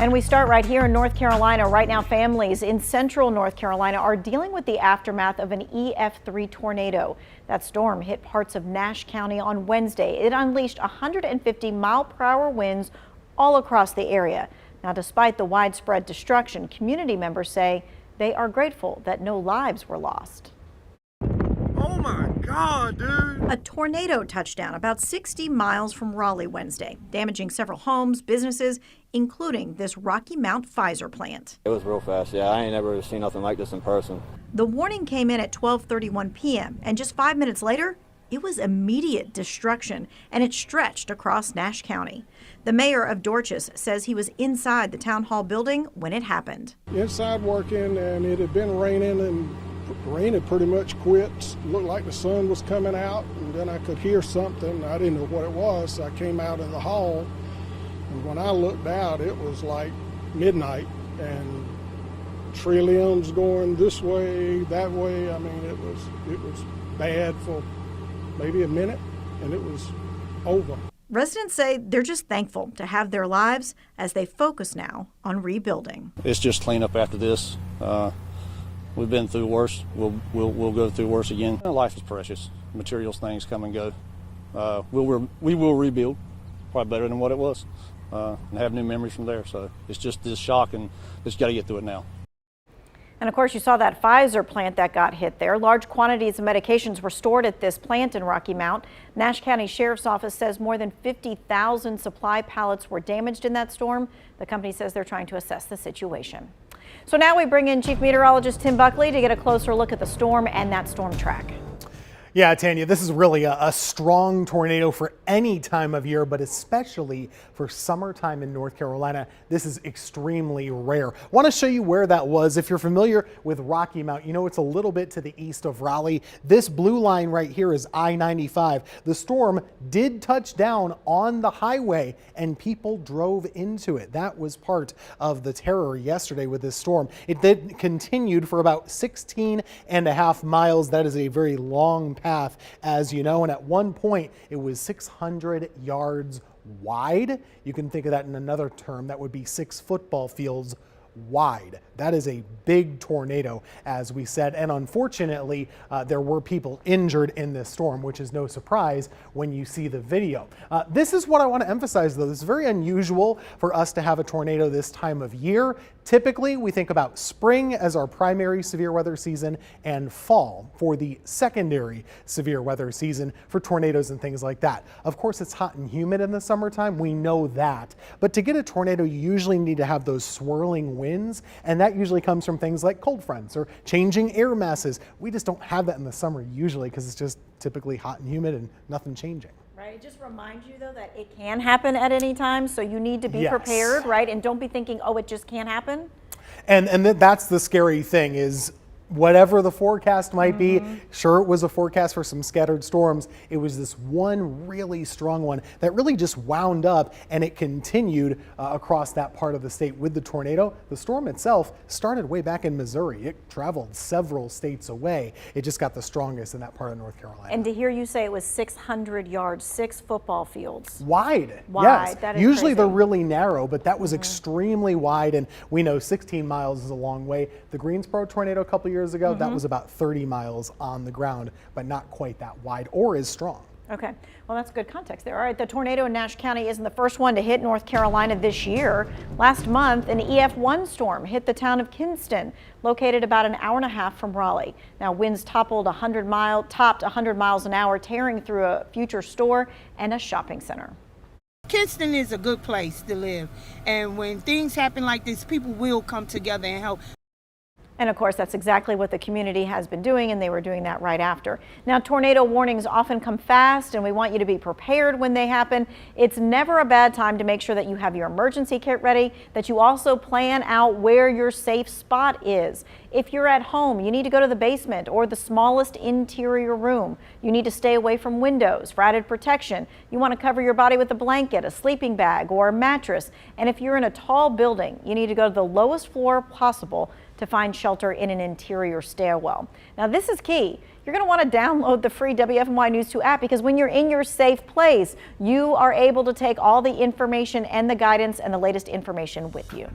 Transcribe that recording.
And we start right here in North Carolina. Right now, families in central North Carolina are dealing with the aftermath of an EF3 tornado. That storm hit parts of Nash County on Wednesday. It unleashed 150-mile-per-hour winds all across the area. Now, despite the widespread destruction, community members say they are grateful that no lives were lost. Oh my God, dude. A tornado touched down about 60 miles from Raleigh Wednesday, damaging several homes, businesses, including this Rocky Mount Pfizer plant. It was real fast. Yeah, I ain't never seen nothing like this in person. The warning came in at 12:31 p.m. and just 5 minutes later, it was immediate destruction, and it stretched across Nash County. The mayor of Dorchester says he was inside the town hall building when it happened. Inside working, and it had been raining, and rain had pretty much quit. Looked like the sun was coming out, and then I could hear something. I didn't know what it was, so I came out in the hall, and when I looked out, it was like midnight, and tree limbs going this way, that way. I mean, it was bad for maybe a minute, and it was over. Residents say they're just thankful to have their lives as they focus now on rebuilding. It's just cleanup after this. We've been through worse. We'll go through worse again. Life is precious. Materials, things come and go. We will rebuild, probably better than what it was, and have new memories from there. So it's just this shock, and just got to get through it now. And of course, you saw that Pfizer plant that got hit there. Large quantities of medications were stored at this plant in Rocky Mount. Nash County Sheriff's Office says more than 50,000 supply pallets were damaged in that storm. The company says they're trying to assess the situation. So now we bring in Chief Meteorologist Tim Buckley to get a closer look at the storm and that storm track. Yeah, Tanya, this is really a strong tornado for any time of year, but especially for summertime in North Carolina. This is extremely rare. Want to show you where that was. If you're familiar with Rocky Mount, you know it's a little bit to the east of Raleigh. This blue line right here is I-95. The storm did touch down on the highway and people drove into it. That was part of the terror yesterday with this storm. It then continued for about 16 and a half miles. That is a very long path, as you know, and at one point it was 600 yards wide. You can think of that in another term. That would be 6 football fields wide. That is a big tornado, as we said, and unfortunately there were people injured in this storm, which is no surprise when you see the video. This is what I want to emphasize, though. This is very unusual for us to have a tornado this time of year. Typically, we think about spring as our primary severe weather season and fall for the secondary severe weather season for tornadoes and things like that. Of course, it's hot and humid in the summertime. We know that. But to get a tornado, you usually need to have those swirling winds, and that usually comes from things like cold fronts or changing air masses. We just don't have that in the summer usually because it's just typically hot and humid and nothing changing. Right. It just reminds you, though, that it can happen at any time. So you need to be prepared, right? And don't be thinking, oh, it just can't happen. And that's the scary thing is whatever the forecast might be, sure, it was a forecast for some scattered storms. It was this one really strong one that really just wound up, and it continued across that part of the state with the tornado. The storm itself started way back in Missouri. It traveled several states away. It just got the strongest in that part of North Carolina. And to hear you say it was 600 yards, 6 football fields. Wide. Wide. Yes. That is usually crazy. They're really narrow, but that was extremely wide, and we know 16 miles is a long way. The Greensboro tornado a couple years ago, that was about 30 miles on the ground, but not quite that wide or as strong. Okay, well, that's good context there. All right, the tornado in Nash County isn't the first one to hit North Carolina this year. Last month, an EF1 storm hit the town of Kinston, located about an hour and a half from Raleigh. Now, winds topped 100 miles an hour, tearing through a Future store and a shopping center. Kinston is a good place to live, and when things happen like this, people will come together and help. And of course, that's exactly what the community has been doing, and they were doing that right after. Now, tornado warnings often come fast, and we want you to be prepared when they happen. It's never a bad time to make sure that you have your emergency kit ready, that you also plan out where your safe spot is. If you're at home, you need to go to the basement or the smallest interior room. You need to stay away from windows for added protection. You want to cover your body with a blanket, a sleeping bag, or a mattress. And if you're in a tall building, you need to go to the lowest floor possible to find shelter in an interior stairwell. Now, this is key. You're going to want to download the free WFMY News 2 app, because when you're in your safe place, you are able to take all the information and the guidance and the latest information with you.